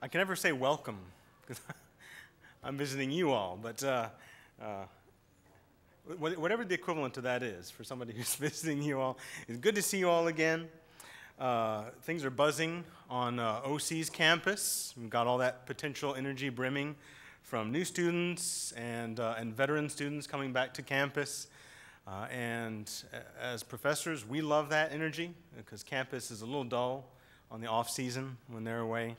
I can never say welcome because I'm visiting you all, but whatever the equivalent to that is for somebody who's visiting you all, it's good to see you all again. Things are buzzing on OC's campus. We've got all that potential energy brimming from new students and veteran students coming back to campus. And as professors, we love that energy because campus is a little dull on the off season when they're away.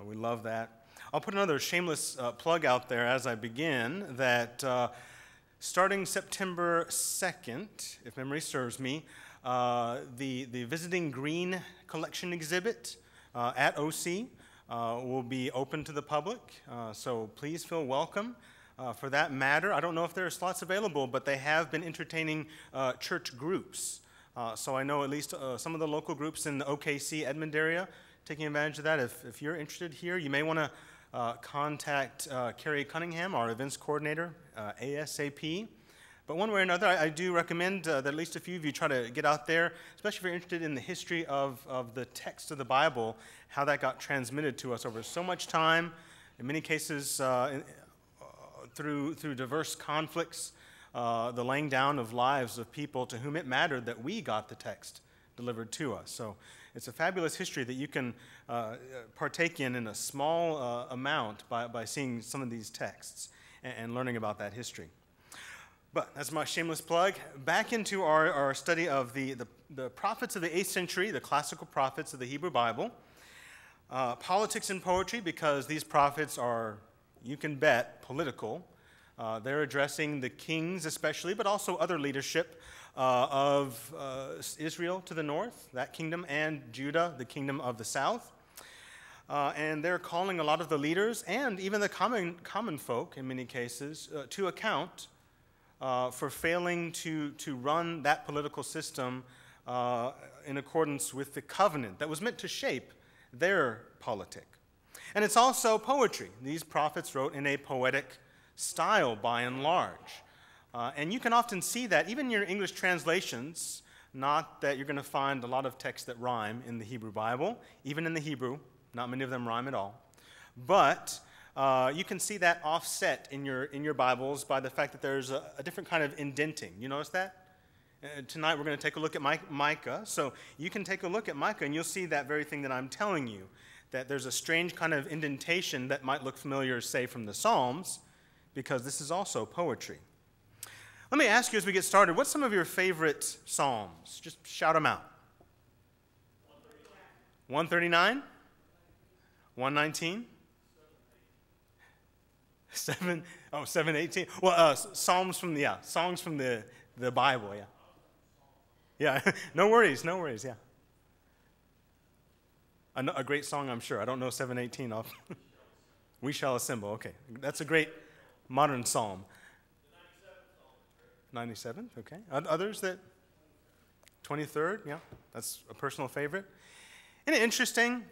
We love that. I'll put another shameless plug out there as I begin that starting September 2nd, if memory serves me, the Visiting Green Collection exhibit at OC will be open to the public, so please feel welcome. For that matter, I don't know if there are slots available, but they have been entertaining church groups. So I know at least some of the local groups in the OKC Edmond area taking advantage of that. If you're interested here, you may want to contact Carrie Cunningham, our events coordinator, ASAP. But one way or another, I do recommend that at least a few of you try to get out there, especially if you're interested in the history of the text of the Bible, how that got transmitted to us over so much time, in many cases through diverse conflicts, the laying down of lives of people to whom it mattered that we got the text delivered to us. So it's a fabulous history that you can partake in a small amount by seeing some of these texts and learning about that history. But that's my shameless plug. Back into our study of the prophets of the 8th century, the classical prophets of the Hebrew Bible. Politics and poetry, because these prophets are, you can bet, political. They're addressing the kings especially, but also other leadership of Israel to the north, that kingdom, and Judah, the kingdom of the south. And they're calling a lot of the leaders and even the common folk, in many cases, to account for failing to run that political system in accordance with the covenant that was meant to shape their politic. And it's also poetry. These prophets wrote in a poetic style by and large. And you can often see that even in your English translations, not that you're going to find a lot of texts that rhyme in the Hebrew Bible, even in the Hebrew, not many of them rhyme at all. But you can see that offset in your Bibles by the fact that there's a different kind of indenting. You notice that? Tonight we're going to take a look at Micah. So you can take a look at Micah and you'll see that very thing that I'm telling you, that there's a strange kind of indentation that might look familiar, say, from the Psalms, because this is also poetry. Let me ask you as we get started, what's some of your favorite Psalms? Just shout them out. 139? 119? 718. Well, songs from the Bible, yeah. Yeah, no worries, yeah. A great song, I'm sure. I don't know 718 off. We Shall Assemble, okay. That's a great modern psalm. 97th, okay. Others that? 23rd, yeah. That's a personal favorite. Isn't it interesting?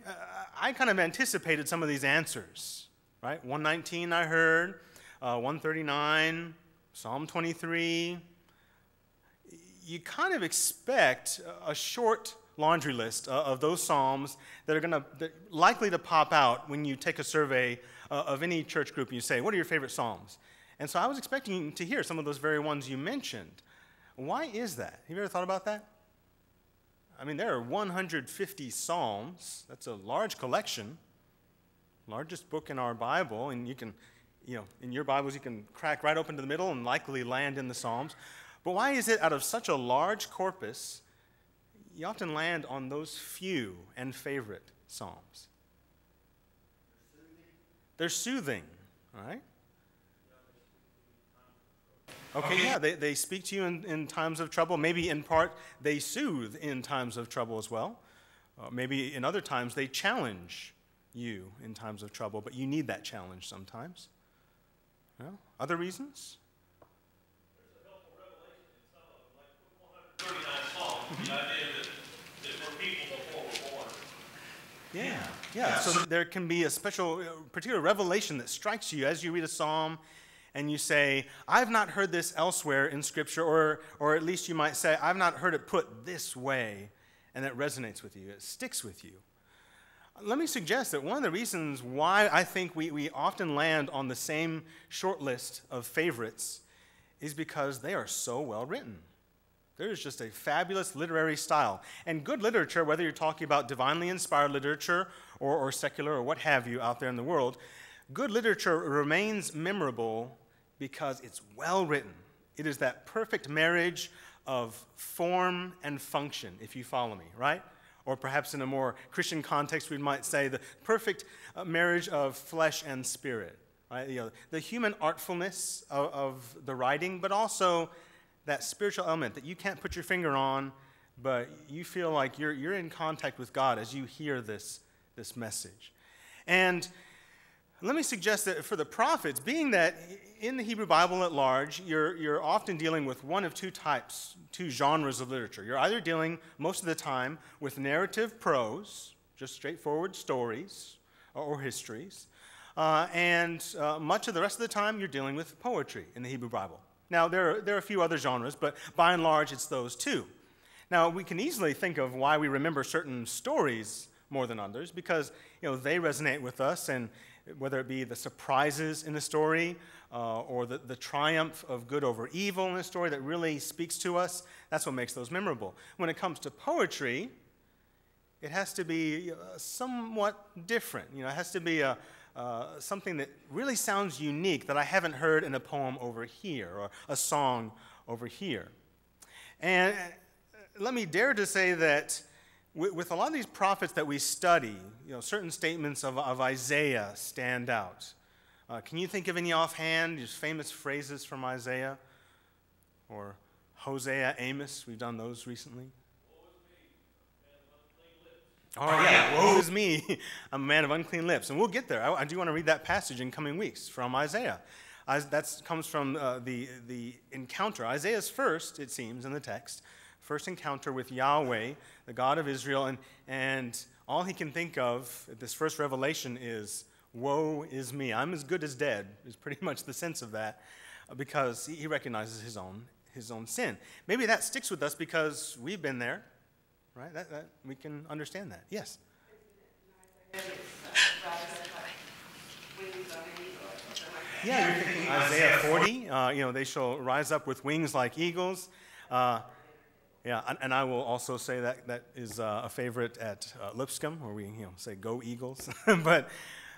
I kind of anticipated some of these answers, right? 119 I heard, 139, Psalm 23. You kind of expect a short laundry list of those psalms that are likely to pop out when you take a survey of any church group and you say, what are your favorite psalms? And so I was expecting to hear some of those very ones you mentioned. Why is that? Have you ever thought about that? I mean, there are 150 psalms. That's a large collection, largest book in our Bible, and you can, in your Bibles you can crack right open to the middle and likely land in the Psalms. But why is it out of such a large corpus, you often land on those few and favorite psalms? They're soothing, all right? Okay, yeah, they speak to you in times of trouble. Maybe in part they soothe in times of trouble as well. Maybe in other times they challenge you in times of trouble, but you need that challenge sometimes. Well, other reasons? There's a helpful revelation in some of them, like 139 Psalms, the idea that we're people before we're born. Yeah. So there can be a particular revelation that strikes you as you read a psalm, and you say, I've not heard this elsewhere in Scripture, or at least you might say, I've not heard it put this way, and it resonates with you. It sticks with you. Let me suggest that one of the reasons why I think we often land on the same short list of favorites is because they are so well written. There's just a fabulous literary style. And good literature, whether you're talking about divinely inspired literature or secular or what have you out there in the world, good literature remains memorable because it's well written. It is that perfect marriage of form and function, if you follow me, right? Or perhaps in a more Christian context, we might say the perfect marriage of flesh and spirit, right? The human artfulness of the writing, but also that spiritual element that you can't put your finger on, but you feel like you're in contact with God as you hear this message. And let me suggest that for the prophets, being that in the Hebrew Bible at large, you're often dealing with one of two types, two genres of literature. You're either dealing most of the time with narrative prose, just straightforward stories or histories, and much of the rest of the time you're dealing with poetry in the Hebrew Bible. Now, there are a few other genres, but by and large it's those two. Now, we can easily think of why we remember certain stories more than others, because they resonate with us, and whether it be the surprises in the story or the triumph of good over evil in the story that really speaks to us, that's what makes those memorable. When it comes to poetry, it has to be somewhat different. It has to be something that really sounds unique that I haven't heard in a poem over here or a song over here. And let me dare to say that with a lot of these prophets that we study, certain statements of Isaiah stand out. Can you think of any offhand, just famous phrases from Isaiah? Or Hosea, Amos, we've done those recently. All right, yeah, woe is me, I'm a man of unclean lips. And we'll get there. I do want to read that passage in coming weeks from Isaiah. That comes from the encounter. Isaiah's first, it seems, in the text, first encounter with Yahweh, the God of Israel, and all he can think of at this first revelation is, woe is me. I'm as good as dead, is pretty much the sense of that, because he recognizes his own sin. Maybe that sticks with us because we've been there, right? That we can understand that. Yes? Yeah, you're thinking Isaiah 40. They shall rise up with wings like eagles. Yeah, and I will also say that is a favorite at Lipscomb, where we say "Go Eagles." But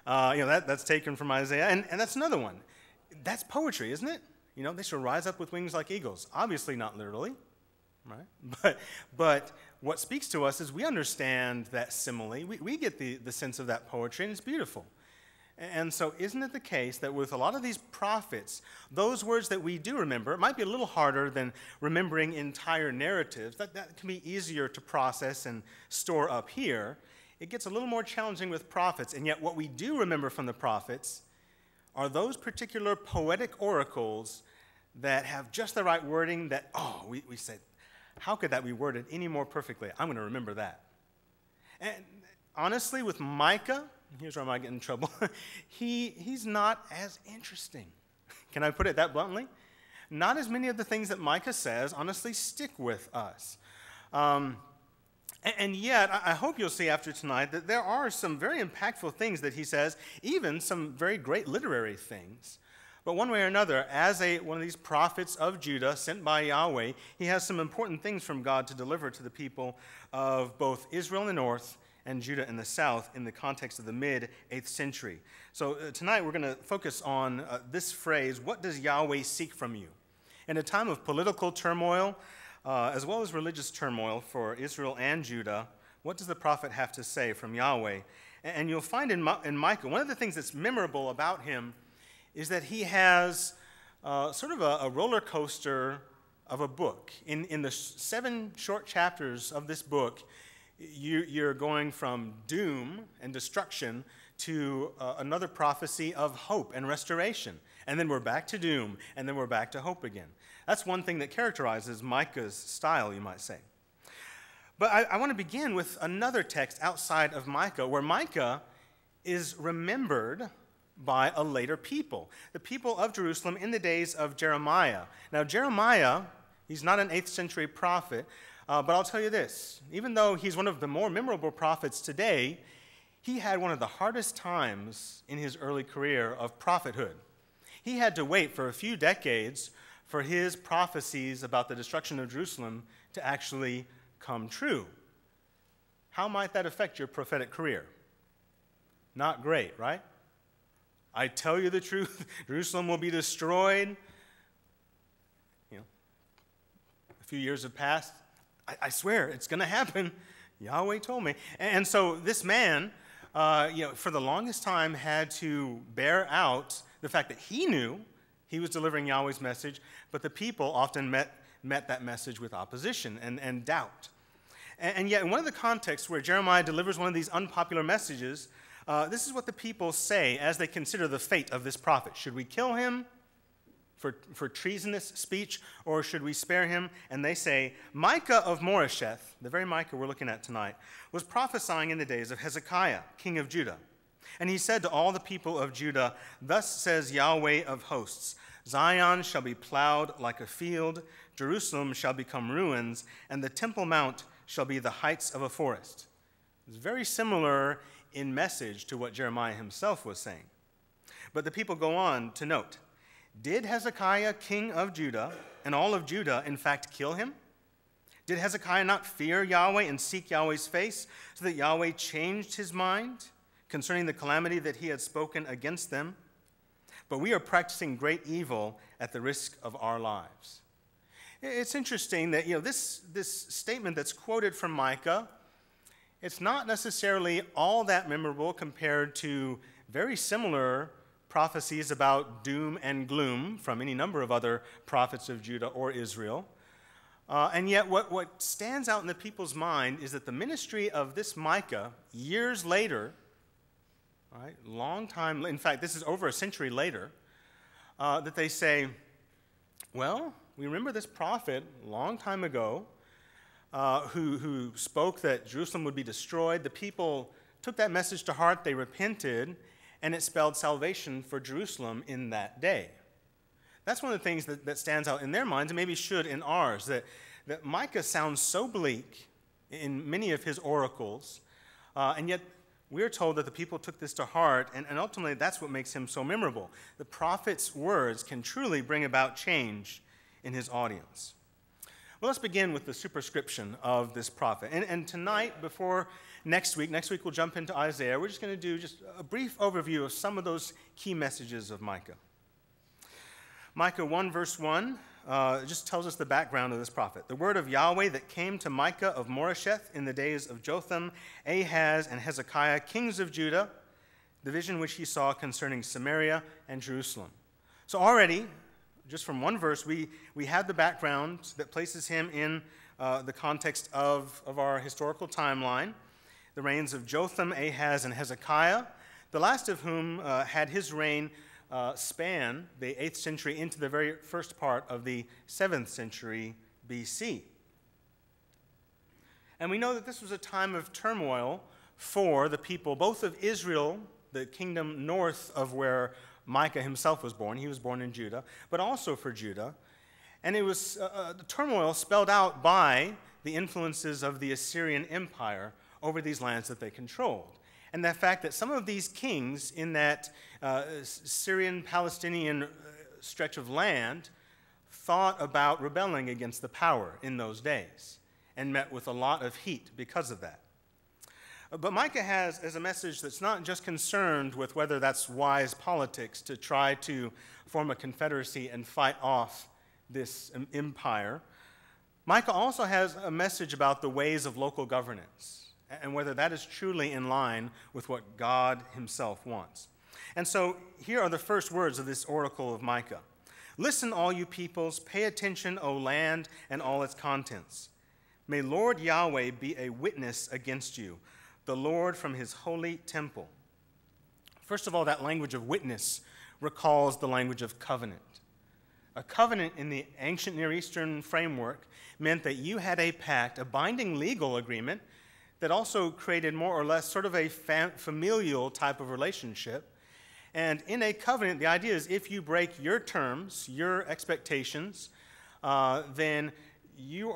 that's taken from Isaiah, and that's another one. That's poetry, isn't it? They shall rise up with wings like eagles. Obviously, not literally, right? But what speaks to us is we understand that simile. We get the sense of that poetry, and it's beautiful. And so isn't it the case that with a lot of these prophets, those words that we do remember, it might be a little harder than remembering entire narratives. That can be easier to process and store up here. It gets a little more challenging with prophets, and yet what we do remember from the prophets are those particular poetic oracles that have just the right wording that, we say, how could that be worded any more perfectly? I'm going to remember that. And honestly, with Micah, here's where I might get in trouble. He's not as interesting. Can I put it that bluntly? Not as many of the things that Micah says honestly stick with us. And yet, I hope you'll see after tonight that there are some very impactful things that he says, even some very great literary things. But one way or another, as one of these prophets of Judah sent by Yahweh, he has some important things from God to deliver to the people of both Israel in the north and Judah in the south in the context of the mid-8th century. So tonight we're going to focus on this phrase, what does Yahweh seek from you? In a time of political turmoil, as well as religious turmoil for Israel and Judah, what does the prophet have to say from Yahweh? And you'll find in Micah, one of the things that's memorable about him is that he has sort of a roller coaster of a book. In the 7 short chapters of this book, you're going from doom and destruction to another prophecy of hope and restoration. And then we're back to doom, and then we're back to hope again. That's one thing that characterizes Micah's style, you might say. But I want to begin with another text outside of Micah, where Micah is remembered by a later people, the people of Jerusalem in the days of Jeremiah. Now, Jeremiah, he's not an 8th century prophet, but I'll tell you this, even though he's one of the more memorable prophets today, he had one of the hardest times in his early career of prophethood. He had to wait for a few decades for his prophecies about the destruction of Jerusalem to actually come true. How might that affect your prophetic career? Not great, right? I tell you the truth, Jerusalem will be destroyed. A few years have passed. I swear, it's going to happen. Yahweh told me. And so this man, for the longest time had to bear out the fact that he knew he was delivering Yahweh's message, but the people often met that message with opposition and doubt. And yet, in one of the contexts where Jeremiah delivers one of these unpopular messages, this is what the people say as they consider the fate of this prophet. Should we kill him for treasonous speech, or should we spare him? And they say, Micah of Moresheth, the very Micah we're looking at tonight, was prophesying in the days of Hezekiah, king of Judah. And he said to all the people of Judah, Thus says Yahweh of hosts, Zion shall be plowed like a field, Jerusalem shall become ruins, and the Temple Mount shall be the heights of a forest. It's very similar in message to what Jeremiah himself was saying. But the people go on to note, did Hezekiah, king of Judah, and all of Judah, in fact, kill him? Did Hezekiah not fear Yahweh and seek Yahweh's face, so that Yahweh changed his mind concerning the calamity that he had spoken against them? But we are practicing great evil at the risk of our lives. It's interesting that this statement that's quoted from Micah, it's not necessarily all that memorable compared to very similar prophecies about doom and gloom from any number of other prophets of Judah or Israel. And yet what stands out in the people's mind is that the ministry of this Micah, years later, right, long time, in fact, this is over a century later, that they say, well, we remember this prophet a long time ago who spoke that Jerusalem would be destroyed. The people took that message to heart, they repented, and it spelled salvation for Jerusalem in that day. That's one of the things that stands out in their minds, and maybe should in ours, that Micah sounds so bleak in many of his oracles, and yet we're told that the people took this to heart, and ultimately that's what makes him so memorable. The prophet's words can truly bring about change in his audience. Well, let's begin with the superscription of this prophet. And tonight, before next week we'll jump into Isaiah, we're just going to do just a brief overview of some of those key messages of Micah. Micah 1 verse 1 just tells us the background of this prophet. The word of Yahweh that came to Micah of Moresheth in the days of Jotham, Ahaz, and Hezekiah, kings of Judah, the vision which he saw concerning Samaria and Jerusalem. So already, just from one verse, we have the background that places him in the context of our historical timeline. The reigns of Jotham, Ahaz, and Hezekiah, the last of whom had his reign span the 8th century into the very first part of the 7th century BC. And we know that this was a time of turmoil for the people, both of Israel, the kingdom north of where Micah himself was born. He was born in Judah, but also for Judah. And it was the turmoil spelled out by the influences of the Assyrian Empire over these lands that they controlled. And the fact that some of these kings in that Syrian-Palestinian stretch of land thought about rebelling against the power in those days and met with a lot of heat because of that. But Micah has a message that's not just concerned with whether that's wise politics to try to form a confederacy and fight off this empire. Micah also has a message about the ways of local governance and whether that is truly in line with what God himself wants. And so here are the first words of this oracle of Micah. Listen, all you peoples, pay attention, O land, and all its contents. May Lord Yahweh be a witness against you, the Lord from his holy temple. First of all, that language of witness recalls the language of covenant. A covenant in the ancient Near Eastern framework meant that you had a pact, a binding legal agreement, that also created more or less sort of a familial type of relationship. And in a covenant, the idea is if you break your terms, your expectations, then you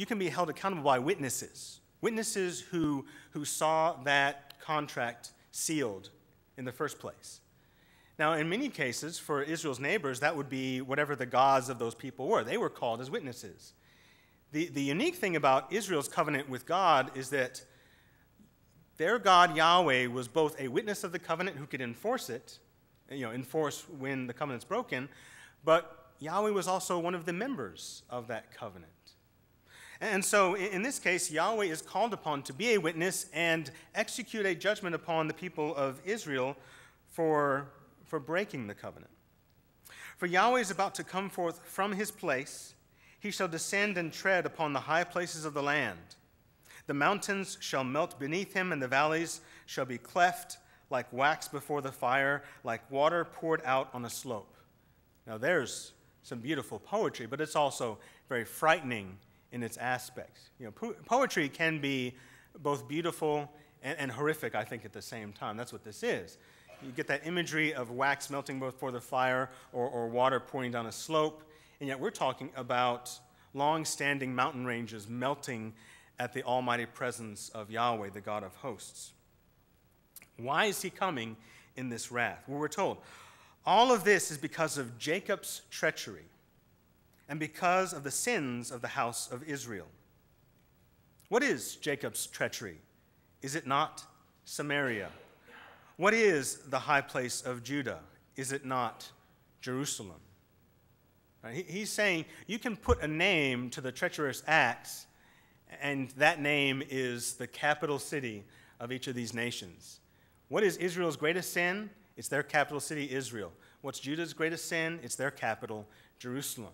can be held accountable by witnesses. Witnesses who saw that contract sealed in the first place. Now, in many cases, for Israel's neighbors, that would be whatever the gods of those people were. They were called as witnesses. The unique thing about Israel's covenant with God is that their God, Yahweh, was both a witness of the covenant who could enforce it, enforce when the covenant's broken, but Yahweh was also one of the members of that covenant. And so, in this case, Yahweh is called upon to be a witness and execute a judgment upon the people of Israel for breaking the covenant. For Yahweh is about to come forth from his place. He shall descend and tread upon the high places of the land. The mountains shall melt beneath him, and the valleys shall be cleft like wax before the fire, like water poured out on a slope. Now, there's some beautiful poetry, but it's also very frightening in its aspects. Poetry can be both beautiful and horrific, I think, at the same time. That's what this is. You get that imagery of wax melting before the fire or water pouring down a slope, and yet we're talking about long-standing mountain ranges melting at the almighty presence of Yahweh, the God of hosts. Why is he coming in this wrath? Well, we're told all of this is because of Jacob's treachery and because of the sins of the house of Israel. What is Jacob's treachery? Is it not Samaria? What is the high place of Judah? Is it not Jerusalem? Right? He's saying you can put a name to the treacherous acts, and that name is the capital city of each of these nations. What is Israel's greatest sin? It's their capital city, Israel. What's Judah's greatest sin? It's their capital, Jerusalem.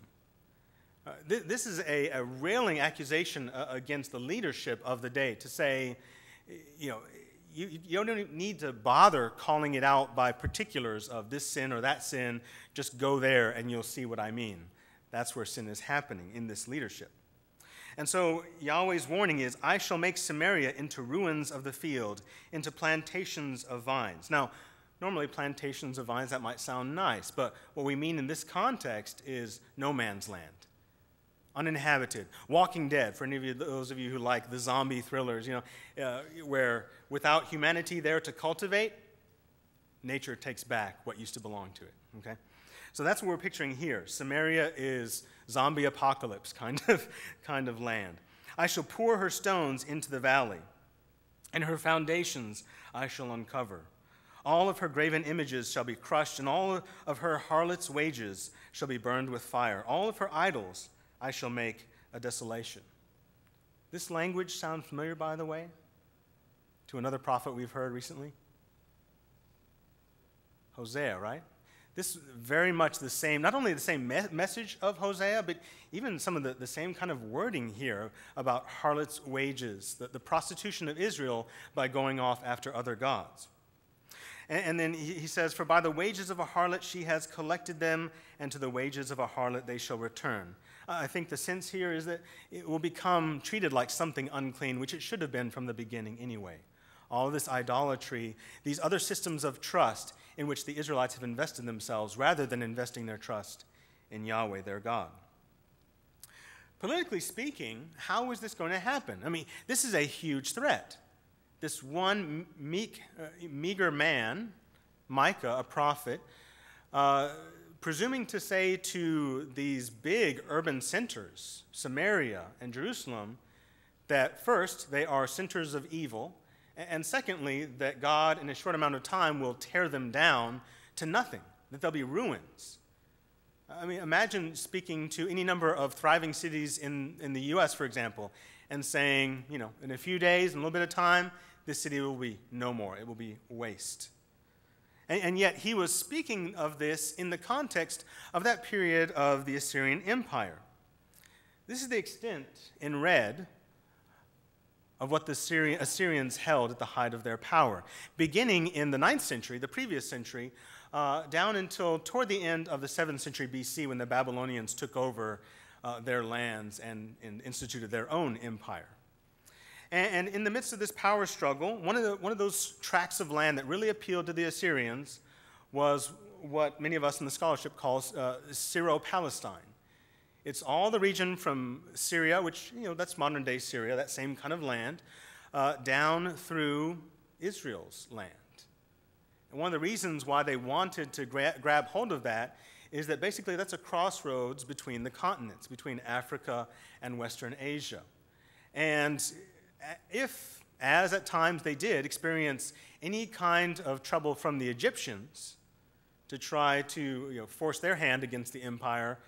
This is a railing accusation against the leadership of the day to say, you don't need to bother calling it out by particulars of this sin or that sin. Just go there and you'll see what I mean. That's where sin is happening in this leadership. And so Yahweh's warning is, I shall make Samaria into ruins of the field, into plantations of vines. Now, normally plantations of vines, that might sound nice, but what we mean in this context is no man's land. Uninhabited, Walking Dead, for any of you, those of you who like the zombie thrillers, where without humanity there to cultivate, nature takes back what used to belong to it, okay? So that's what we're picturing here. Samaria is zombie apocalypse kind of land. I shall pour her stones into the valley, and her foundations I shall uncover. All of her graven images shall be crushed, and all of her harlots' wages shall be burned with fire. All of her idols I shall make a desolation. This language sound familiar, by the way, to another prophet we've heard recently? Hosea, right? This is very much the same, not only the same message of Hosea, but even some of the same kind of wording here about harlots' wages, the prostitution of Israel by going off after other gods. And then he says, for by the wages of a harlot she has collected them, and to the wages of a harlot they shall return. I think the sense here is that it will become treated like something unclean, which it should have been from the beginning anyway. All of this idolatry, these other systems of trust in which the Israelites have invested themselves rather than investing their trust in Yahweh, their God. Politically speaking, how is this going to happen? I mean, this is a huge threat. This one meager man, Micah, a prophet, presuming to say to these big urban centers, Samaria and Jerusalem, that first, they are centers of evil, and secondly, that God, in a short amount of time, will tear them down to nothing, that they'll be ruins. I mean, imagine speaking to any number of thriving cities in the U.S., for example, and saying, in a few days, in a little bit of time, this city will be no more. It will be waste. And yet, he was speaking of this in the context of that period of the Assyrian Empire. This is the extent, in red, of what the Assyrians held at the height of their power, beginning in the 9th century, the previous century, down until toward the end of the 7th century BC when the Babylonians took over their lands and instituted their own empire. And in the midst of this power struggle, one of those tracts of land that really appealed to the Assyrians was what many of us in the scholarship calls Syro-Palestine. It's all the region from Syria, which, that's modern-day Syria, that same kind of land, down through Israel's land. And one of the reasons why they wanted to grab hold of that is that basically that's a crossroads between the continents, between Africa and Western Asia. And if, as at times they did, experience any kind of trouble from the Egyptians to try to force their hand against the empire,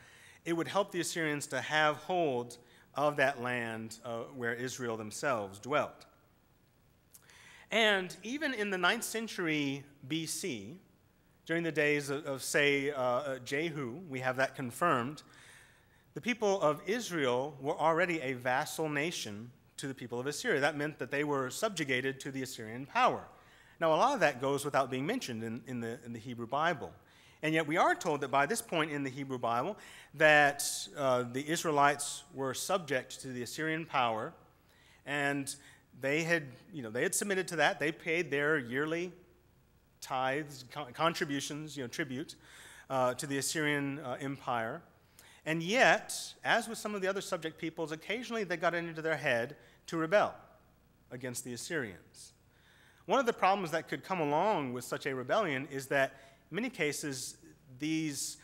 it would help the Assyrians to have hold of that land where Israel themselves dwelt. And even in the 9th century BC, during the days of say, Jehu, we have that confirmed, the people of Israel were already a vassal nation to the people of Assyria. That meant that they were subjugated to the Assyrian power. Now, a lot of that goes without being mentioned in the Hebrew Bible. And yet we are told that by this point in the Hebrew Bible that the Israelites were subject to the Assyrian power, and they had submitted to that. They paid their yearly tithes, contributions, tribute to the Assyrian Empire. And yet, as with some of the other subject peoples, occasionally they got it into their head to rebel against the Assyrians. One of the problems that could come along with such a rebellion is that in many cases, these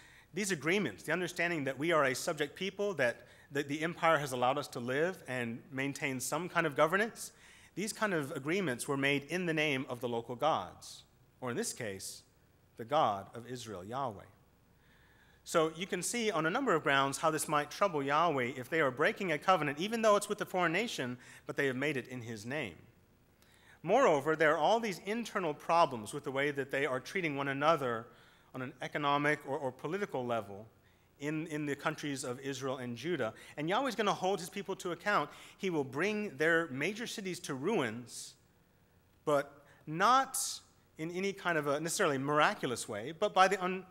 agreements, the understanding that we are a subject people, that the empire has allowed us to live and maintain some kind of governance, these kind of agreements were made in the name of the local gods, or in this case, the God of Israel, Yahweh. So you can see on a number of grounds how this might trouble Yahweh if they are breaking a covenant, even though it's with a foreign nation, but they have made it in his name. Moreover, there are all these internal problems with the way that they are treating one another on an economic or political level in the countries of Israel and Judah. And Yahweh's going to hold his people to account. He will bring their major cities to ruins, but not in any kind of a necessarily miraculous way, but by the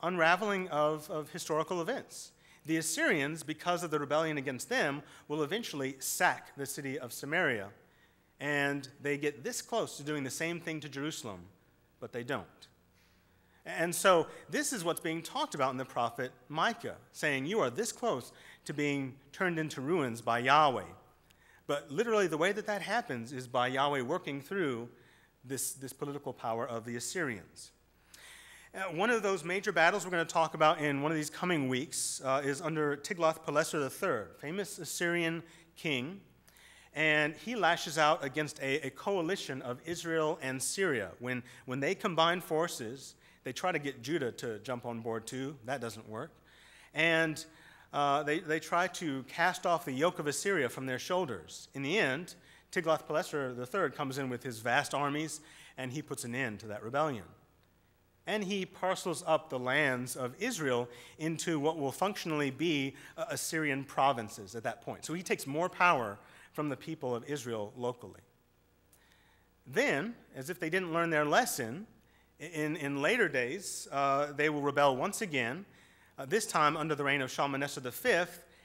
unraveling of historical events. The Assyrians, because of the rebellion against them, will eventually sack the city of Samaria. And they get this close to doing the same thing to Jerusalem, but they don't. And so this is what's being talked about in the prophet Micah, saying, you are this close to being turned into ruins by Yahweh. But literally the way that happens is by Yahweh working through this political power of the Assyrians. One of those major battles we're going to talk about in one of these coming weeks is under Tiglath-Pileser III, famous Assyrian king. And he lashes out against a coalition of Israel and Syria. When they combine forces, they try to get Judah to jump on board too. That doesn't work. And they try to cast off the yoke of Assyria from their shoulders. In the end, Tiglath-Pileser III comes in with his vast armies, and he puts an end to that rebellion. And he parcels up the lands of Israel into what will functionally be Assyrian provinces at that point. So he takes more power from the people of Israel locally. Then, as if they didn't learn their lesson, in later days, they will rebel once again, this time under the reign of Shalmaneser V,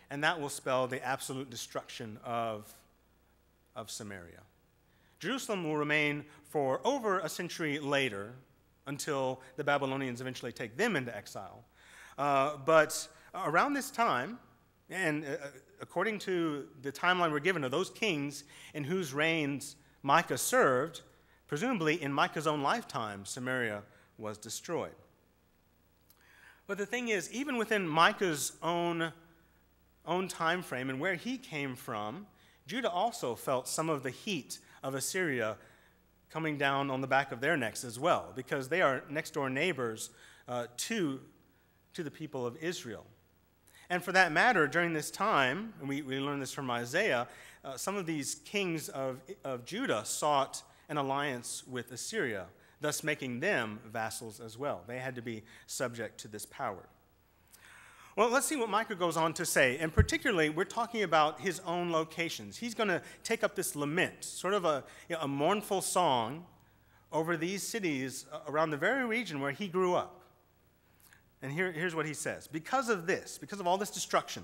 and that will spell the absolute destruction of Samaria. Jerusalem will remain for over a century later, until the Babylonians eventually take them into exile. But around this time, and according to the timeline we're given of those kings in whose reigns Micah served, presumably in Micah's own lifetime, Samaria was destroyed. But the thing is, even within Micah's own time frame and where he came from, Judah also felt some of the heat of Assyria coming down on the back of their necks as well, because they are next-door neighbors to the people of Israel. And for that matter, during this time, and we learn this from Isaiah, some of these kings of Judah sought an alliance with Assyria, thus making them vassals as well. They had to be subject to this power. Well, let's see what Micah goes on to say. And particularly, we're talking about his own locations. He's going to take up this lament, sort of a mournful song over these cities around the very region where he grew up. And here's what he says. Because of this, because of all this destruction,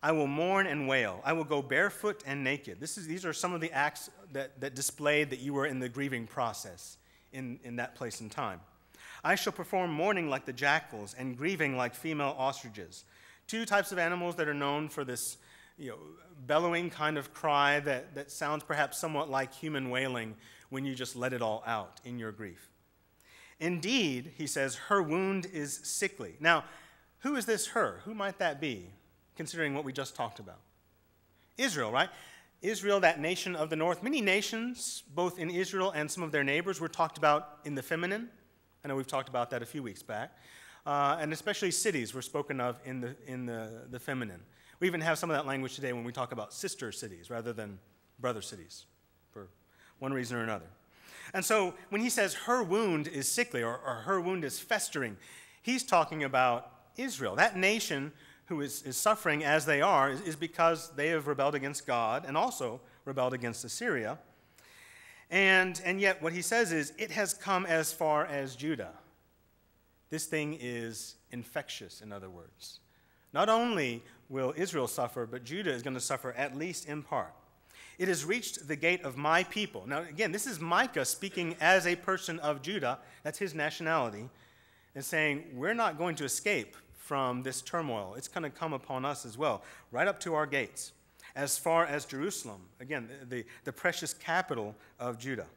I will mourn and wail. I will go barefoot and naked. These are some of the acts that displayed that you were in the grieving process in that place and time. I shall perform mourning like the jackals and grieving like female ostriches. Two types of animals that are known for this bellowing kind of cry that sounds perhaps somewhat like human wailing when you just let it all out in your grief. Indeed, he says, her wound is sickly. Now, who is this her? Who might that be, considering what we just talked about? Israel, right? Israel, that nation of the north. Many nations, both in Israel and some of their neighbors, were talked about in the feminine. I know we've talked about that a few weeks back. And especially cities were spoken of in the feminine. We even have some of that language today when we talk about sister cities rather than brother cities, for one reason or another. And so when he says her wound is sickly or her wound is festering, he's talking about Israel. That nation who is suffering as they are is because they have rebelled against God and also rebelled against Assyria. And yet what he says is, it has come as far as Judah. This thing is infectious, in other words. Not only will Israel suffer, but Judah is going to suffer at least in part. It has reached the gate of my people. Now, again, this is Micah speaking as a person of Judah. That's his nationality. And saying, we're not going to escape from this turmoil. It's going to come upon us as well, right up to our gates, as far as Jerusalem, again, the precious capital of Judah.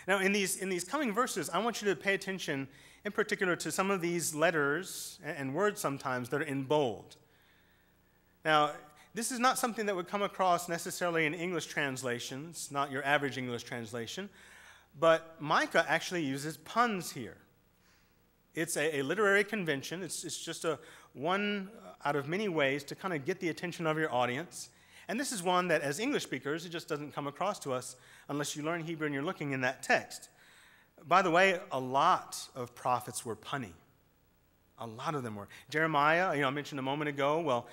Now, in these coming verses, I want you to pay attention in particular to some of these letters and words sometimes that are in bold. Now, this is not something that would come across necessarily in English translations, not your average English translation, but Micah actually uses puns here. It's a literary convention. It's just one out of many ways to kind of get the attention of your audience. And this is one that, as English speakers, it just doesn't come across to us unless you learn Hebrew and you're looking in that text. By the way, a lot of prophets were punny. A lot of them were. Jeremiah, I mentioned a moment ago,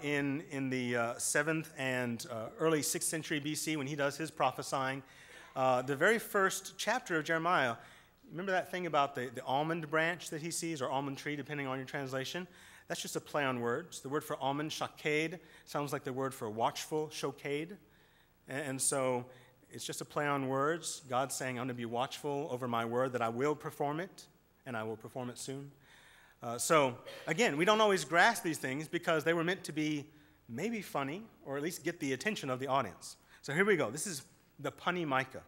in the 7th and early 6th century BC, when he does his prophesying, the very first chapter of Jeremiah, remember that thing about the almond branch that he sees, or almond tree, depending on your translation? That's just a play on words. The word for almond, shaked, sounds like the word for watchful, shoked. And so it's just a play on words. God's saying, I'm going to be watchful over my word, that I will perform it, and I will perform it soon. So, again, we don't always grasp these things because they were meant to be maybe funny, or at least get the attention of the audience. So here we go. This is the punny Micah.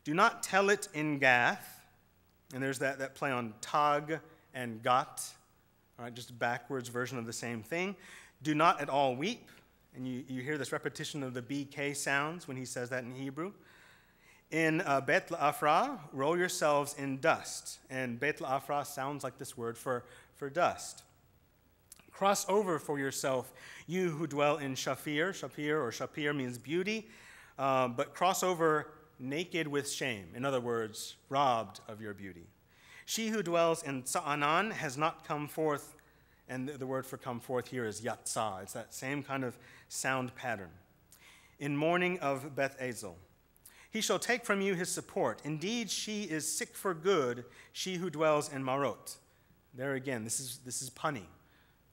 Do not tell it in Gath. And there's that play on tag and got. All right, just a backwards version of the same thing. Do not at all weep. And you hear this repetition of the BK sounds when he says that in Hebrew. In Bet La'afra, roll yourselves in dust. And Bet La'afra sounds like this word for dust. Cross over for yourself, you who dwell in Shafir. Shapir means beauty. But cross over naked with shame. In other words, robbed of your beauty. She who dwells in Sa'anan has not come forth. And the word for come forth here is yatzah. It's that same kind of sound pattern. In mourning of Beth Ezel. He shall take from you his support. Indeed, she is sick for good, she who dwells in Marot. There again, this is punny,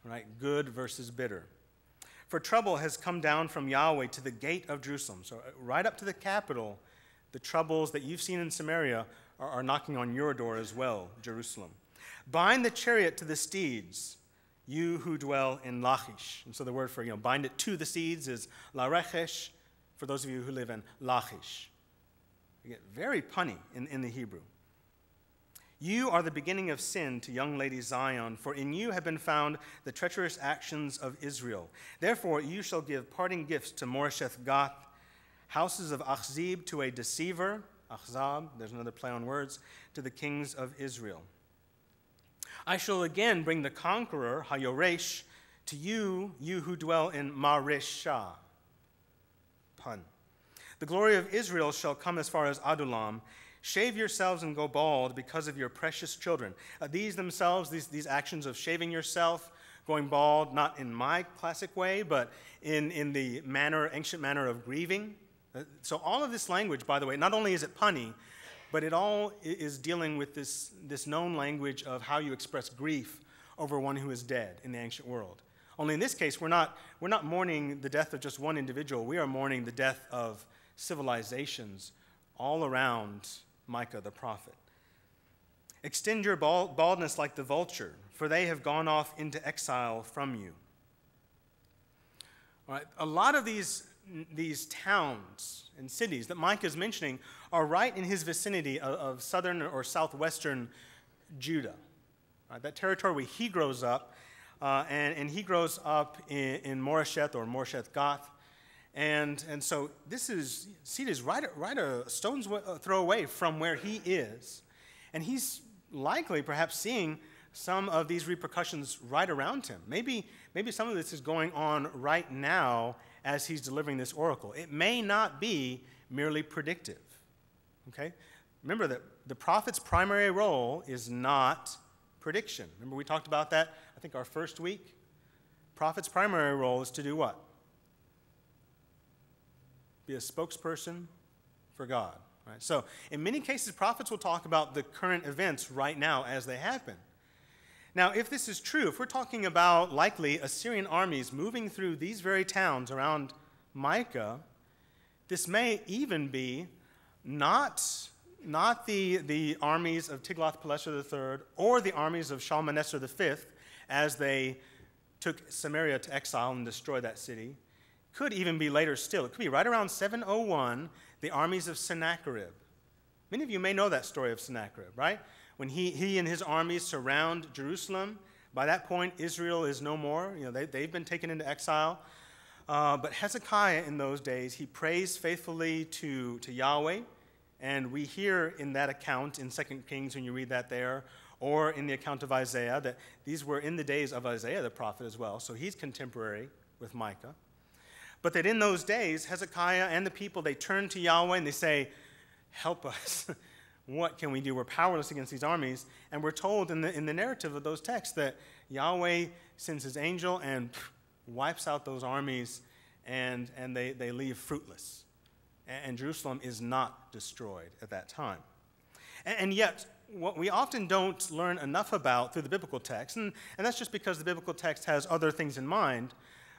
right? Good versus bitter. For trouble has come down from Yahweh to the gate of Jerusalem. So right up to the capital, the troubles that you've seen in Samaria are knocking on your door as well, Jerusalem. Bind the chariot to the steeds, you who dwell in Lachish. And so the word for, bind it to the steeds is larechesh, for those of you who live in Lachish. Again, very punny in the Hebrew. You are the beginning of sin to young lady Zion, for in you have been found the treacherous actions of Israel. Therefore you shall give parting gifts to Moresheth Gath, houses of Achzib to a deceiver, Achzab, there's another play on words, to the kings of Israel. I shall again bring the conqueror, Hayoresh, to you, you who dwell in Mareshah. Pun. The glory of Israel shall come as far as Adullam. Shave yourselves and go bald because of your precious children. These themselves, these actions of shaving yourself, going bald, not in my classic way, but in the ancient manner of grieving. So all of this language, by the way, not only is it punny, but it all is dealing with this known language of how you express grief over one who is dead in the ancient world. Only in this case, we're not mourning the death of just one individual. We are mourning the death of civilizations all around Micah the prophet. Extend your baldness like the vulture, for they have gone off into exile from you. All right, a lot of these these towns and cities that Micah is mentioning are right in his vicinity of southern or southwestern Judah. Right, that territory where he grows up, and he grows up in Moresheth or Moresheth Goth. And so this is, Seed is right a stone's throw away from where he is. And he's likely perhaps seeing some of these repercussions right around him. Maybe some of this is going on right now as he's delivering this oracle. It may not be merely predictive. Okay? Remember that the prophet's primary role is not prediction. Remember we talked about that, I think, our first week? Prophet's primary role is to do what? Be a spokesperson for God. Right? So in many cases, prophets will talk about the current events right now as they happen. Now, if this is true, if we're talking about likely Assyrian armies moving through these very towns around Micah, this may even be not the armies of Tiglath-Pileser III or the armies of Shalmaneser V as they took Samaria to exile and destroyed that city. Could even be later still. It could be right around 701, the armies of Sennacherib. Many of you may know that story of Sennacherib, right? When he and his armies surround Jerusalem, by that point, Israel is no more. You know, they've been taken into exile. But Hezekiah in those days, he prays faithfully to Yahweh. And we hear in that account in 2 Kings, when you read that there, or in the account of Isaiah, that these were in the days of Isaiah the prophet as well. So he's contemporary with Micah. But that in those days, Hezekiah and the people, they turn to Yahweh and they say, help us. What can we do? We're powerless against these armies. And we're told in the narrative of those texts that Yahweh sends his angel and wipes out those armies, and they leave fruitless. And Jerusalem is not destroyed at that time. And yet, what we often don't learn enough about through the biblical text, and that's just because the biblical text has other things in mind,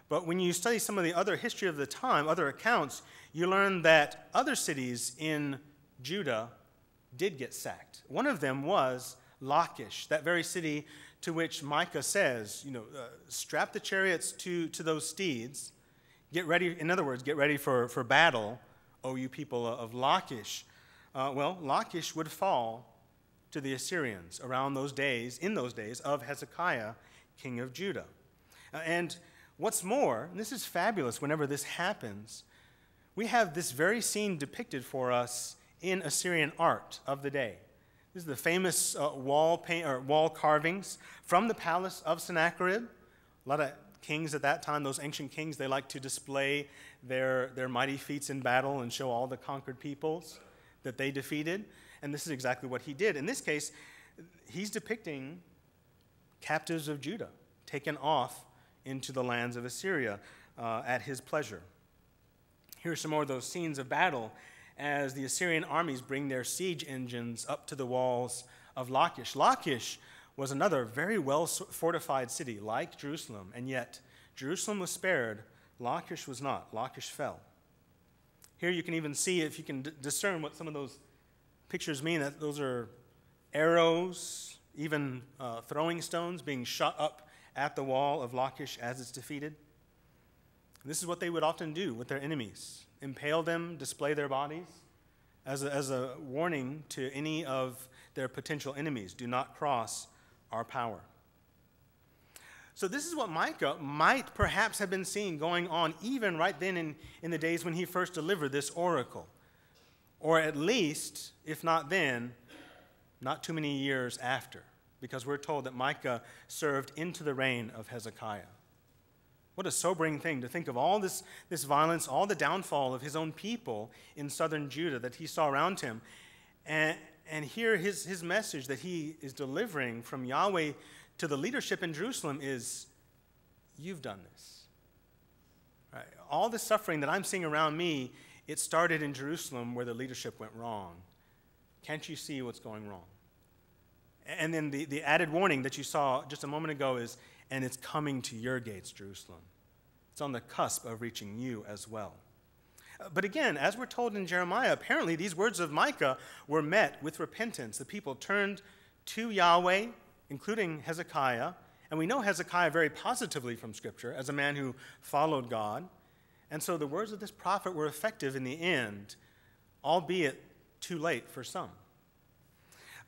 but when you study some of the other history of the time, other accounts, you learn that other cities in Judah did get sacked. One of them was Lachish, that very city to which Micah says, strap the chariots to those steeds, get ready, in other words, get ready for battle, O you people of Lachish. Lachish would fall to the Assyrians around those days, in those days of Hezekiah, king of Judah. And what's more, and this is fabulous whenever this happens, we have this very scene depicted for us in Assyrian art of the day. This is the famous wall carvings from the palace of Sennacherib. A lot of kings at that time, those ancient kings, they like to display their mighty feats in battle and show all the conquered peoples that they defeated. And this is exactly what he did. In this case, he's depicting captives of Judah taken off into the lands of Assyria at his pleasure. Here's some more of those scenes of battle as the Assyrian armies bring their siege engines up to the walls of Lachish. Lachish was another very well fortified city like Jerusalem, and yet Jerusalem was spared, Lachish was not. Lachish fell. Here you can even see, if you can discern what some of those pictures mean, that those are arrows, even throwing stones being shot up at the wall of Lachish as it's defeated. This is what they would often do with their enemies. Impale them, display their bodies as a warning to any of their potential enemies. Do not cross our power. So this is what Micah might perhaps have been seeing going on even right then in the days when he first delivered this oracle. Or at least, if not then, not too many years after, because we're told that Micah served into the reign of Hezekiah. What a sobering thing to think of all this violence, all the downfall of his own people in southern Judah that he saw around him. And here his message that he is delivering from Yahweh to the leadership in Jerusalem is, you've done this. Right? All the suffering that I'm seeing around me, it started in Jerusalem where the leadership went wrong. Can't you see what's going wrong? And then the added warning that you saw just a moment ago is, and it's coming to your gates, Jerusalem. It's on the cusp of reaching you as well. But again, as we're told in Jeremiah, apparently these words of Micah were met with repentance. The people turned to Yahweh, including Hezekiah. And we know Hezekiah very positively from Scripture as a man who followed God. And so the words of this prophet were effective in the end, albeit too late for some.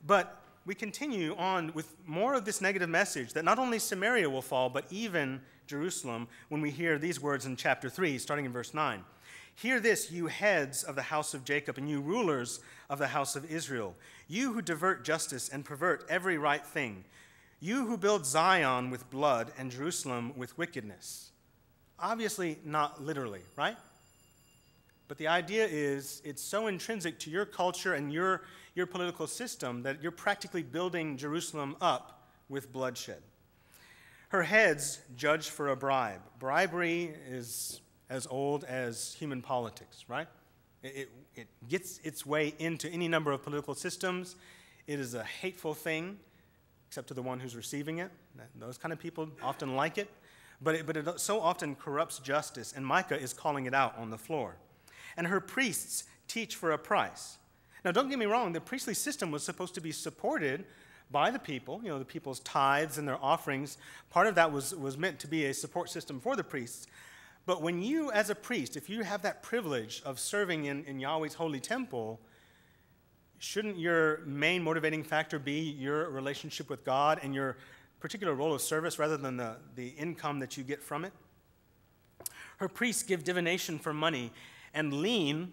But we continue on with more of this negative message that not only Samaria will fall, but even Jerusalem, when we hear these words in chapter 3, starting in verse 9. Hear this, you heads of the house of Jacob, and you rulers of the house of Israel, you who divert justice and pervert every right thing, you who build Zion with blood and Jerusalem with wickedness. Obviously, not literally, right? But the idea is it's so intrinsic to your culture and your political system that you're practically building Jerusalem up with bloodshed. Her heads judge for a bribe. Bribery is as old as human politics, right? It gets its way into any number of political systems. It is a hateful thing, except to the one who's receiving it. Those kind of people often like it. But it so often corrupts justice, and Micah is calling it out on the floor. And her priests teach for a price. Now, don't get me wrong, the priestly system was supposed to be supported by the people, the people's tithes and their offerings. Part of that was meant to be a support system for the priests. But when you, as a priest, if you have that privilege of serving in Yahweh's holy temple, shouldn't your main motivating factor be your relationship with God and your particular role of service rather than the income that you get from it? Her priests give divination for money and lean,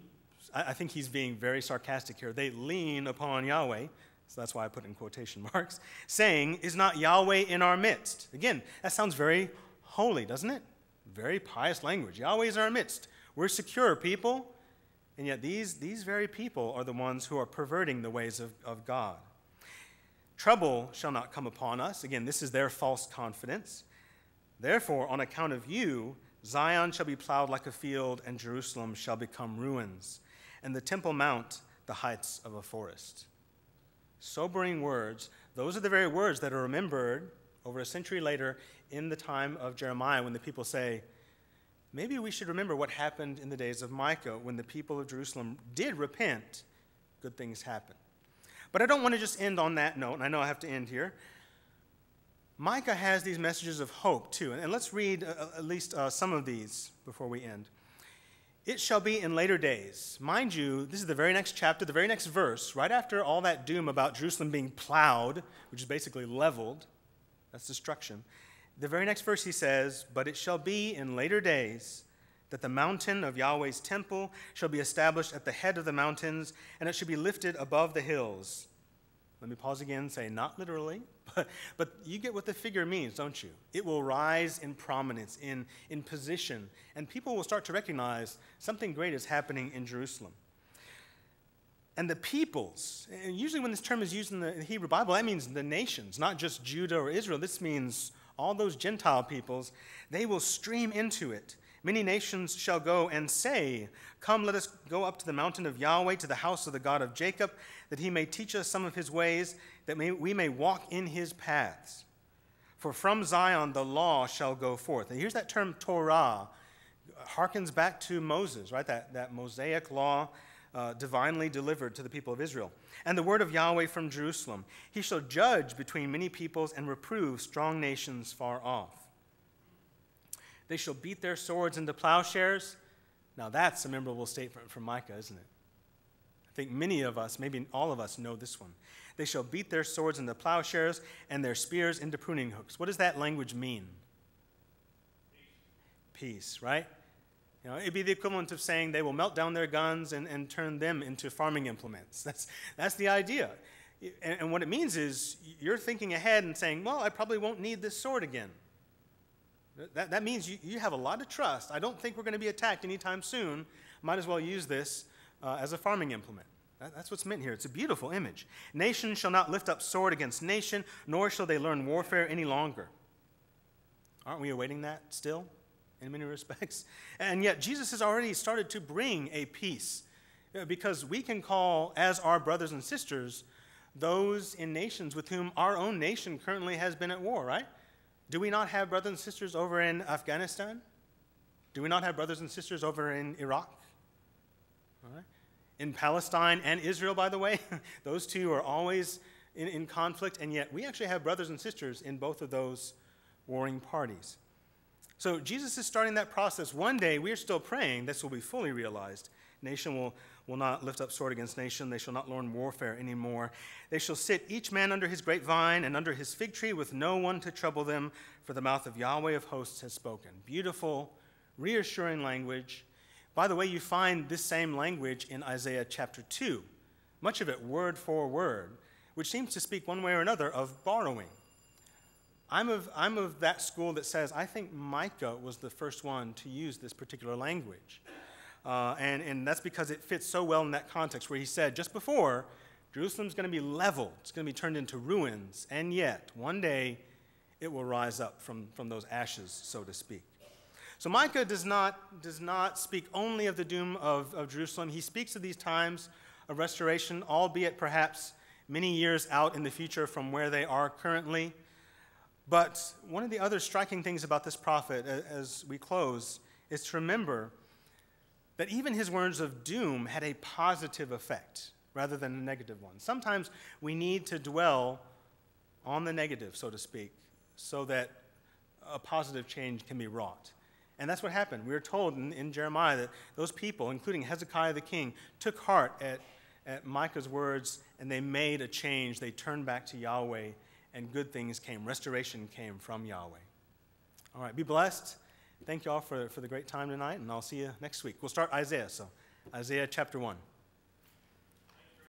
I think he's being very sarcastic here, they lean upon Yahweh, so that's why I put in quotation marks, saying, is not Yahweh in our midst? Again, that sounds very holy, doesn't it? Very pious language. Yahweh is in our midst. We're secure, people. And yet these very people are the ones who are perverting the ways of God. Trouble shall not come upon us. Again, this is their false confidence. Therefore, on account of you, Zion shall be plowed like a field, and Jerusalem shall become ruins, and the Temple Mount the heights of a forest. Sobering words. Those are the very words that are remembered over a century later in the time of Jeremiah, when the people say, maybe we should remember what happened in the days of Micah when the people of Jerusalem did repent. Good things happened. But I don't want to just end on that note, and I know I have to end here. Micah has these messages of hope, too. And let's read at least some of these before we end. It shall be in later days. Mind you, this is the very next chapter, the very next verse, right after all that doom about Jerusalem being plowed, which is basically leveled. That's destruction. The very next verse he says, but it shall be in later days that the mountain of Yahweh's temple shall be established at the head of the mountains, and it shall be lifted above the hills. Let me pause again and say, not literally, but you get what the figure means, don't you? It will rise in prominence, in position, and people will start to recognize something great is happening in Jerusalem. And the peoples, and usually when this term is used in the Hebrew Bible, that means the nations, not just Judah or Israel. This means all those Gentile peoples. They will stream into it. Many nations shall go and say, come, let us go up to the mountain of Yahweh, to the house of the God of Jacob, that he may teach us some of his ways, that we may walk in his paths. For from Zion the law shall go forth. And here's that term Torah, harkens back to Moses, right? That Mosaic law divinely delivered to the people of Israel. And the word of Yahweh from Jerusalem. He shall judge between many peoples and reprove strong nations far off. They shall beat their swords into plowshares. Now that's a memorable statement from Micah, isn't it? I think many of us, maybe all of us, know this one. They shall beat their swords into plowshares and their spears into pruning hooks. What does that language mean? Peace, right? It'd be the equivalent of saying they will melt down their guns and turn them into farming implements. That's the idea. And what it means is you're thinking ahead and saying, well, I probably won't need this sword again. That means you have a lot of trust. I don't think we're going to be attacked anytime soon. Might as well use this as a farming implement. That's what's meant here. It's a beautiful image. Nation shall not lift up sword against nation, nor shall they learn warfare any longer. Aren't we awaiting that still, in many respects? And yet Jesus has already started to bring a peace, because we can call as our brothers and sisters those in nations with whom our own nation currently has been at war, right? Do we not have brothers and sisters over in Afghanistan? Do we not have brothers and sisters over in Iraq? All right. In Palestine and Israel, by the way, those two are always in conflict, and yet we actually have brothers and sisters in both of those warring parties. So Jesus is starting that process. One day, we are still praying this will be fully realized. Nation will not lift up sword against nation. They shall not learn warfare anymore. They shall sit each man under his grapevine and under his fig tree with no one to trouble them, for the mouth of Yahweh of hosts has spoken. Beautiful, reassuring language. By the way, you find this same language in Isaiah chapter 2, much of it word for word, which seems to speak one way or another of borrowing. I'm of that school that says I think Micah was the first one to use this particular language. And that's because it fits so well in that context where he said just before, Jerusalem's going to be leveled. It's going to be turned into ruins. And yet, one day, it will rise up from those ashes, so to speak. So Micah does not speak only of the doom of Jerusalem. He speaks of these times of restoration, albeit perhaps many years out in the future from where they are currently. But one of the other striking things about this prophet, as we close, is to remember that even his words of doom had a positive effect rather than a negative one. Sometimes we need to dwell on the negative, so to speak, so that a positive change can be wrought. And that's what happened. We are told in Jeremiah that those people, including Hezekiah the king, took heart at Micah's words, and they made a change. They turned back to Yahweh, and good things came. Restoration came from Yahweh. All right, be blessed. Thank you all for the great time tonight, and I'll see you next week. We'll start Isaiah. So Isaiah chapter 1.